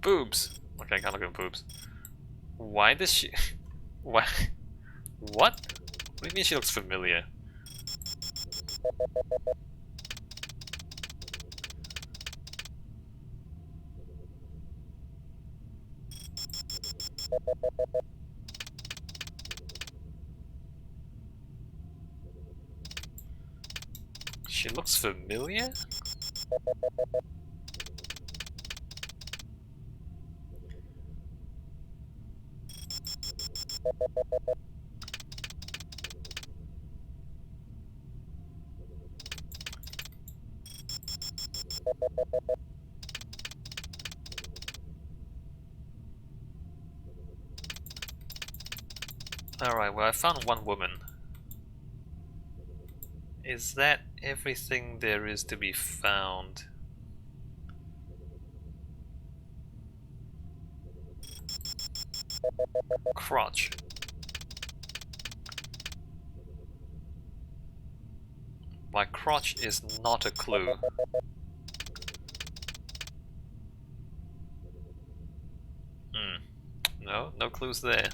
Boobs. Okay, I can't look at boobs. Why does she... Why? What? What do you mean she looks familiar? She looks familiar? Alright, well I found one woman. Is that everything there is to be found? Crotch. My crotch is not a clue. No, no clues there.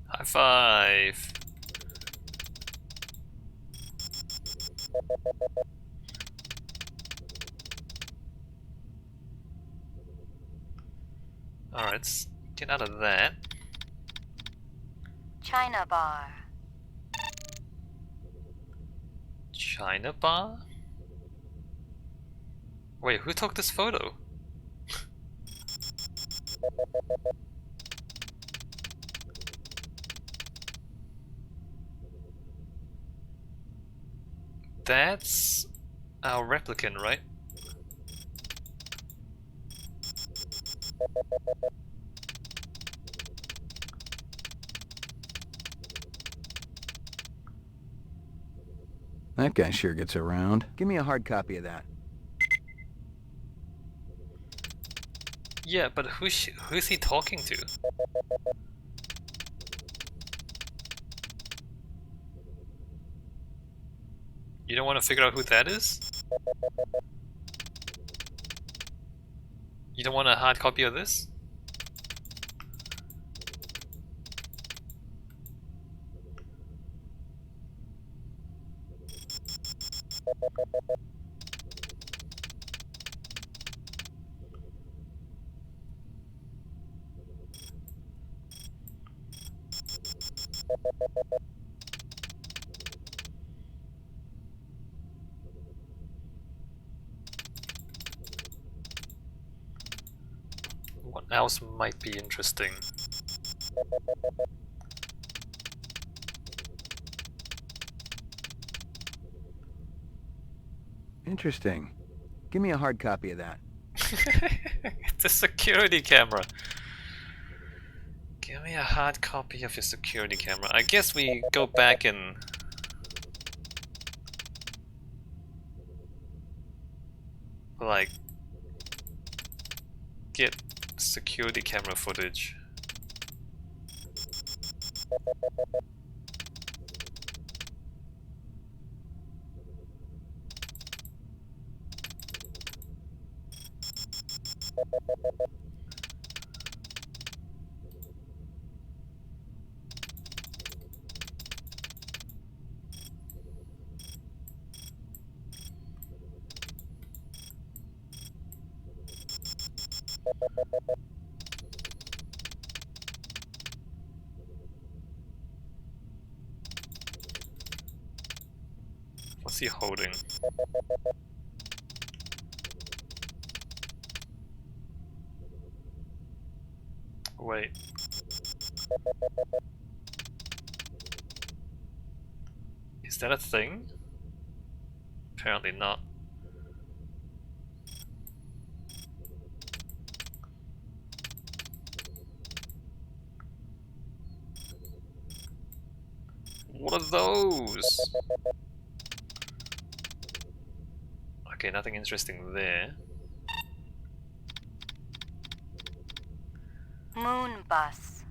High five! Alright, let's get out of that. China bar. China bar? Wait, who took this photo? That's our replicant, right? That guy sure gets around. Give me a hard copy of that. Yeah, but who's he talking to? You don't want to figure out who that is? You don't want a hard copy of this? What else might be interesting? Interesting. Give me a hard copy of that. It's a security camera. Give me a hard copy of your security camera. I guess we go back and... like... get security camera footage. What's he holding? Wait. Is that a thing? Apparently not. What are those? Okay, nothing interesting there. Moon bus.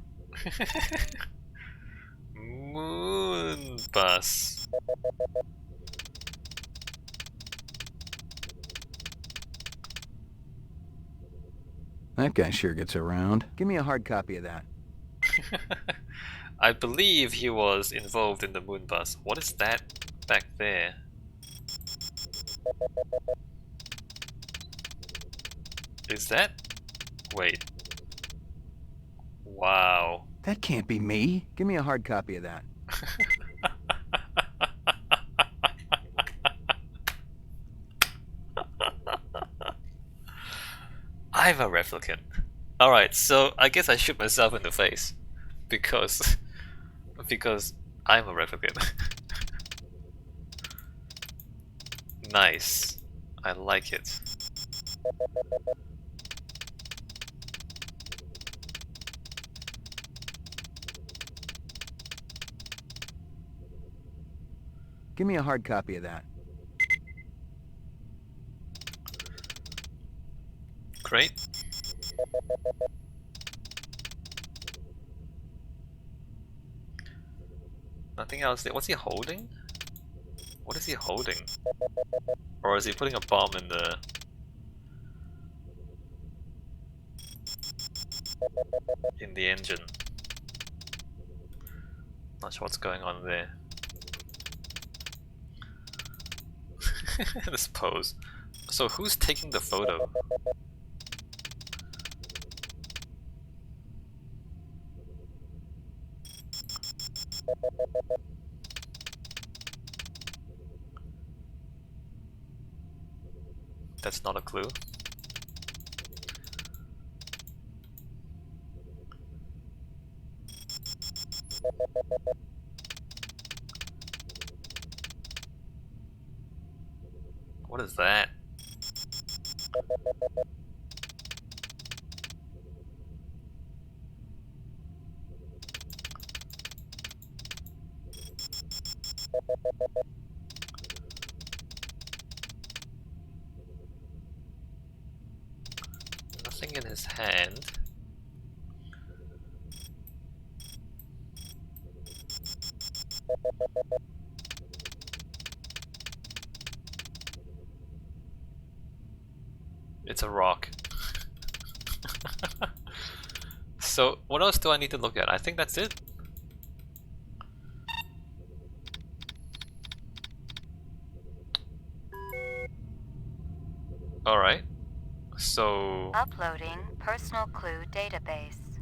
Moon bus. That guy sure gets around. Give me a hard copy of that. I believe he was involved in the moon bus. What is that back there? Is that? Wait. Wow. That can't be me. Give me a hard copy of that. I'm a replicant. Alright, so I guess I shoot myself in the face. Because I'm a replicant. Nice. I like it. Give me a hard copy of that. Great. Nothing else there. What's he holding? What is he holding? Or is he putting a bomb in the engine? Not sure what's going on there. This pose. So who's taking the photo? That's not a clue. What is that? Nothing in his hand. It's a rock. So, what else do I need to look at? I think that's it. Alright. So... Uploading personal clue database.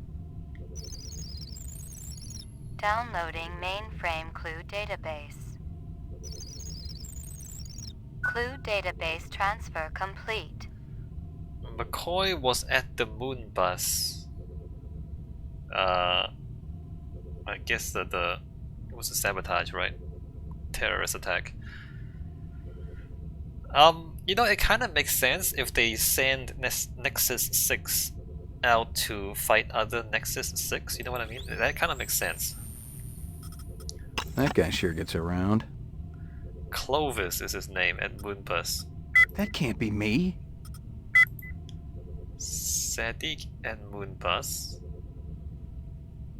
Downloading mainframe clue database. Clue database transfer complete. McCoy was at the moon bus. I guess that it was a sabotage, right? Terrorist attack. You know, it kind of makes sense if they send Nexus 6 out to fight other Nexus 6, you know what I mean? That kind of makes sense. That guy sure gets around. Clovis is his name at Moonbus. That can't be me. Sadiq and Moonbus.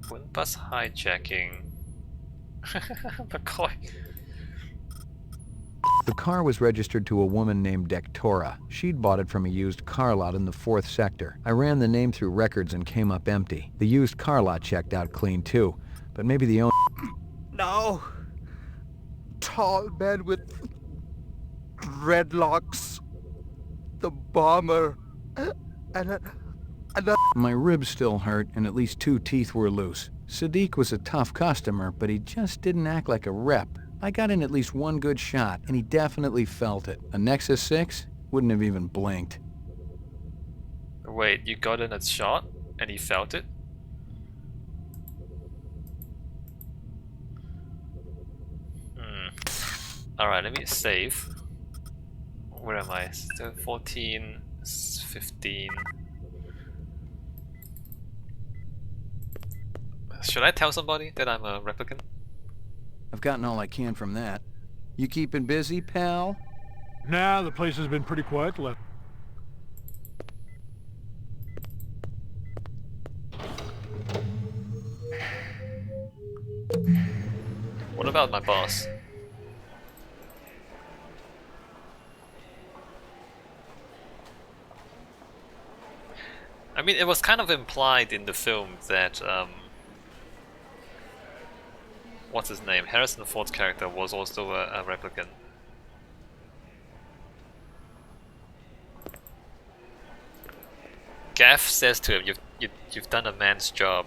Moonbus hijacking. McCoy. The car was registered to a woman named Dektora. She'd bought it from a used car lot in the 4th sector. I ran the name through records and came up empty. The used car lot checked out clean too, but maybe the owner... No. Tall man with dreadlocks. The bomber. And my ribs still hurt and at least 2 teeth were loose. Sadiq was a tough customer, but he just didn't act like a rep. I got in at least 1 good shot, and he definitely felt it. A Nexus 6 wouldn't have even blinked. Wait, you got in a shot and he felt it? Alright, let me save. Where am I? Still 14, 15. Should I tell somebody that I'm a replicant? I've gotten all I can from that. You keeping busy, pal? Nah, the place has been pretty quiet lately. What about my boss? I mean, it was kind of implied in the film that, what's his name? Harrison Ford's character was also a replicant. Gaff says to him, you've done a man's job,"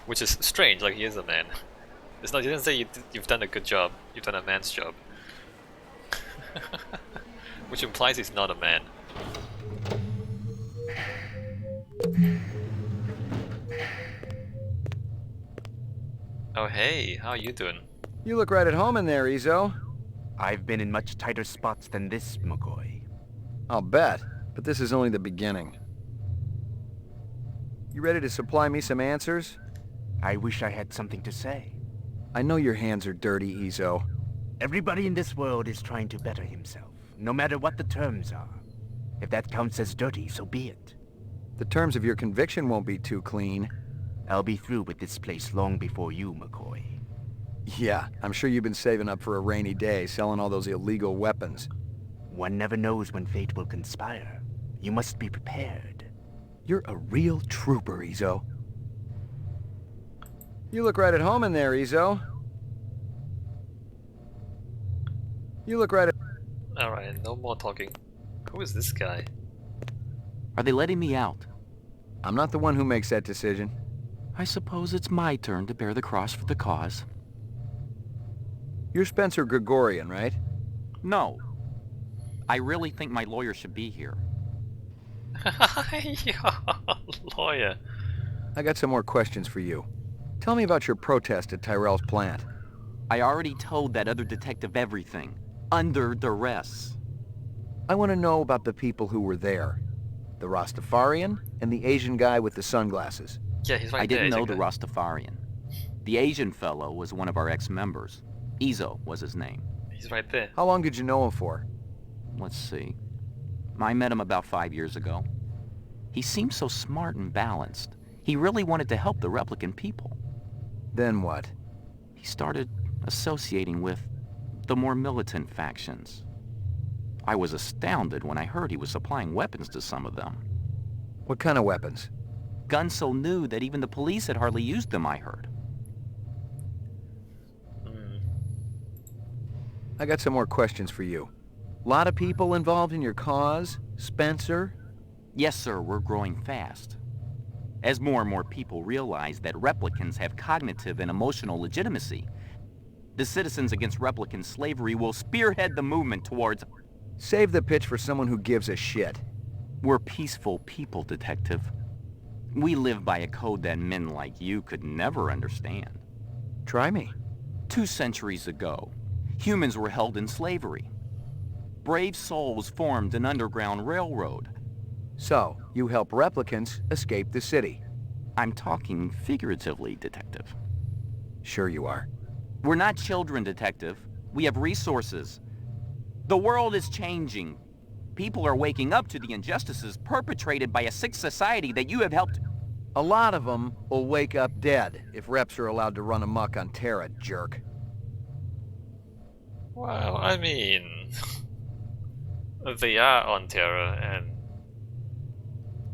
which is strange. Like, he is a man. It's not. He didn't say you've done a good job. You've done a man's job, which implies he's not a man. Oh hey, how are you doing? You look right at home in there, Izo. I've been in much tighter spots than this, McCoy. I'll bet, but this is only the beginning. You ready to supply me some answers? I wish I had something to say. I know your hands are dirty, Izo. Everybody in this world is trying to better himself, no matter what the terms are. If that counts as dirty, so be it. The terms of your conviction won't be too clean. I'll be through with this place long before you, McCoy. Yeah, I'm sure you've been saving up for a rainy day, selling all those illegal weapons. One never knows when fate will conspire. You must be prepared. You're a real trooper, Izo. You look right at home in there, Izo. You look right at... Alright, no more talking. Who is this guy? Are they letting me out? I'm not the one who makes that decision. I suppose it's my turn to bear the cross for the cause. You're Spencer Gregorian, right? No. I really think my lawyer should be here. Yo, lawyer. I got some more questions for you. Tell me about your protest at Tyrell's plant. I already told that other detective everything. Under duress. I want to know about the people who were there. The Rastafarian and the Asian guy with the sunglasses. Yeah, he's right I didn't there. know the Rastafarian. The Asian fellow was one of our ex-members. Izo was his name. He's right there. How long did you know him for? Let's see. I met him about 5 years ago. He seemed so smart and balanced. He really wanted to help the replicant people. Then what? He started associating with the more militant factions. I was astounded when I heard he was supplying weapons to some of them. What kind of weapons? Guns so new that even the police had hardly used them, I heard. I got some more questions for you. Lot of people involved in your cause? Spencer? Yes, sir, we're growing fast. As more and more people realize that replicants have cognitive and emotional legitimacy, the Citizens Against Replicant Slavery will spearhead the movement towards... Save the pitch for someone who gives a shit. We're peaceful people, Detective. We live by a code that men like you could never understand. Try me. 2 centuries ago, humans were held in slavery. Brave souls formed an underground railroad. So, you help replicants escape the city. I'm talking figuratively, Detective. Sure you are. We're not children, Detective. We have resources. The world is changing. People are waking up to the injustices perpetrated by a sick society that you have helped... A lot of them will wake up dead if reps are allowed to run amok on Terra, jerk. Well, I mean... they are on Terra, and...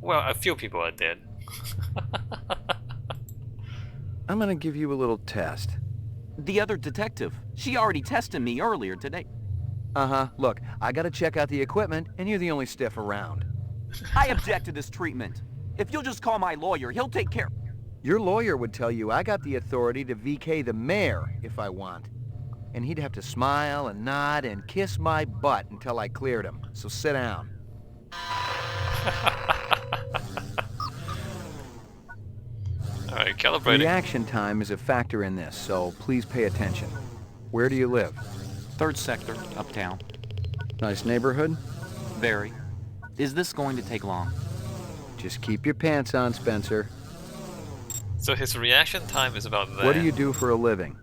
well, a few people are dead. I'm gonna give you a little test. The other detective, she already tested me earlier today. Uh-huh. Look, I gotta check out the equipment, and you're the only stiff around. I object to this treatment. If you'll just call my lawyer, he'll take care... Your lawyer would tell you I got the authority to VK the mayor if I want. And he'd have to smile and nod and kiss my butt until I cleared him. So sit down. Alright, calibrating. Reaction time is a factor in this, so please pay attention. Where do you live? 3rd sector, uptown. Nice neighborhood? Very. Is this going to take long? Just keep your pants on, Spencer. So his reaction time is about that. What do you do for a living?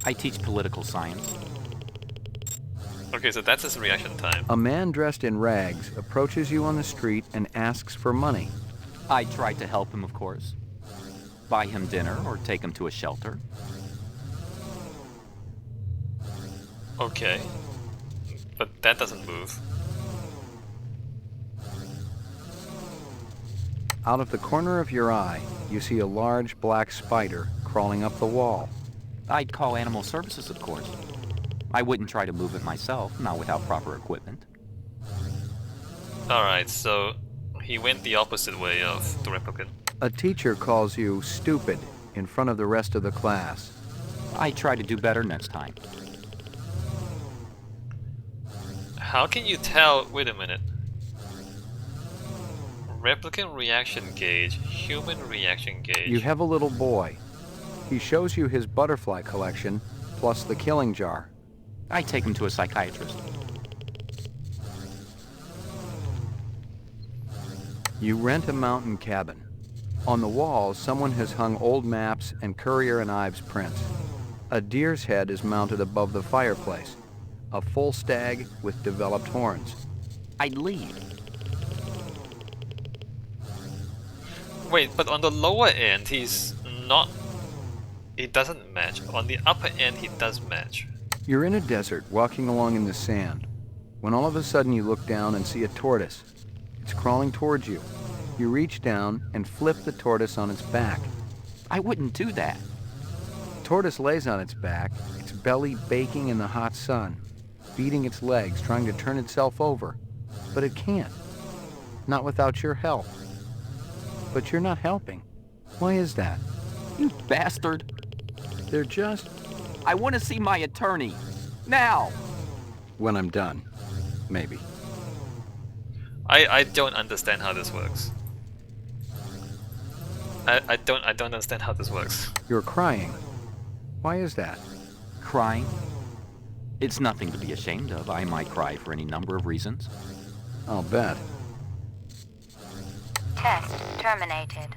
I teach political science. Okay, so that's his reaction time. A man dressed in rags approaches you on the street and asks for money. I try to help him, of course. Buy him dinner or take him to a shelter. Okay. But that doesn't move. Out of the corner of your eye, you see a large black spider crawling up the wall. I'd call animal services, of course. I wouldn't try to move it myself, not without proper equipment. Alright, so he went the opposite way of the replicant. A teacher calls you stupid in front of the rest of the class. I try to do better next time. How can you tell? Wait a minute. Replicant reaction gauge, human reaction gauge. You have a little boy. He shows you his butterfly collection, plus the killing jar. I take him to a psychiatrist. You rent a mountain cabin. On the walls, someone has hung old maps and Currier and Ives prints. A deer's head is mounted above the fireplace. A full stag with developed horns. I'd leave. Wait, but on the lower end, he's not... It doesn't match. On the upper end, he does match. You're in a desert, walking along in the sand, when all of a sudden you look down and see a tortoise. It's crawling towards you. You reach down and flip the tortoise on its back. I wouldn't do that. The tortoise lays on its back, its belly baking in the hot sun, beating its legs, trying to turn itself over. But it can't. Not without your help. But you're not helping. Why is that? You bastard. They're just... I want to see my attorney. Now! When I'm done. Maybe. I don't understand how this works. I don't understand how this works. You're crying. Why is that? Crying? It's nothing to be ashamed of. I might cry for any number of reasons. I'll bet. Test terminated.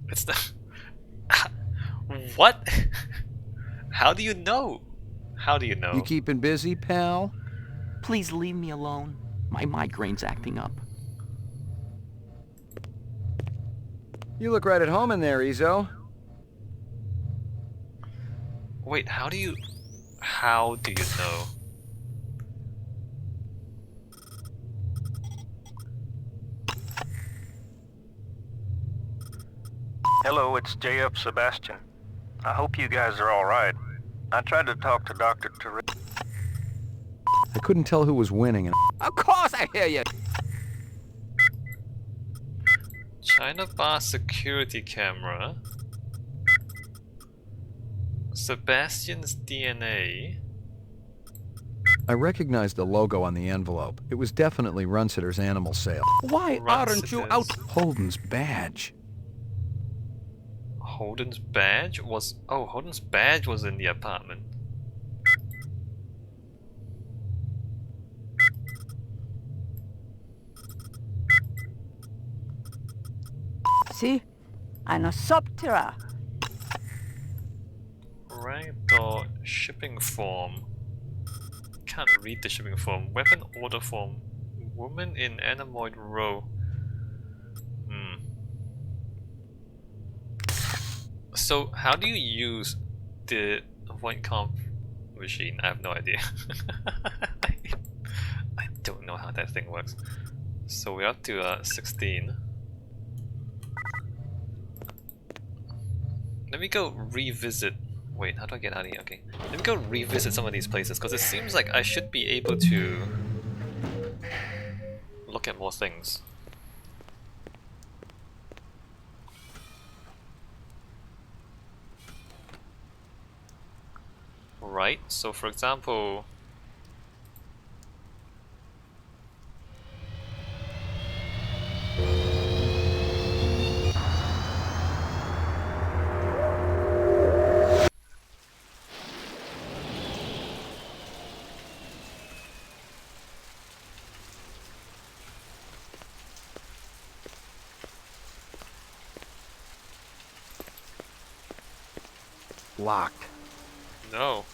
It's not... What? How do you know? How do you know? You keeping busy, pal? Please leave me alone. My migraine's acting up. You look right at home in there, Izo. Wait, how do you know? Hello, it's JF Sebastian. I hope you guys are all right. I tried to talk to Dr. Terrell. I couldn't tell who was winning. And Of course I hear you. China Bar security camera. Sebastian's DNA. I recognized the logo on the envelope. It was definitely Runsitter's animal sale. Why aren't you out? Holden's badge. Holden's badge was... Oh, Holden's badge was in the apartment. See? Anosoptera. Ragdoll shipping form. Can't read the shipping form. Weapon order form. Woman in Anemoid row. So how do you use the void comp machine? I have no idea. I don't know how that thing works. So we're up to 16. Let me go revisit. Wait, how do I get out of here? Okay. Let me go revisit some of these places, because it seems like I should be able to look at more things. Right, so for example... Locked. No.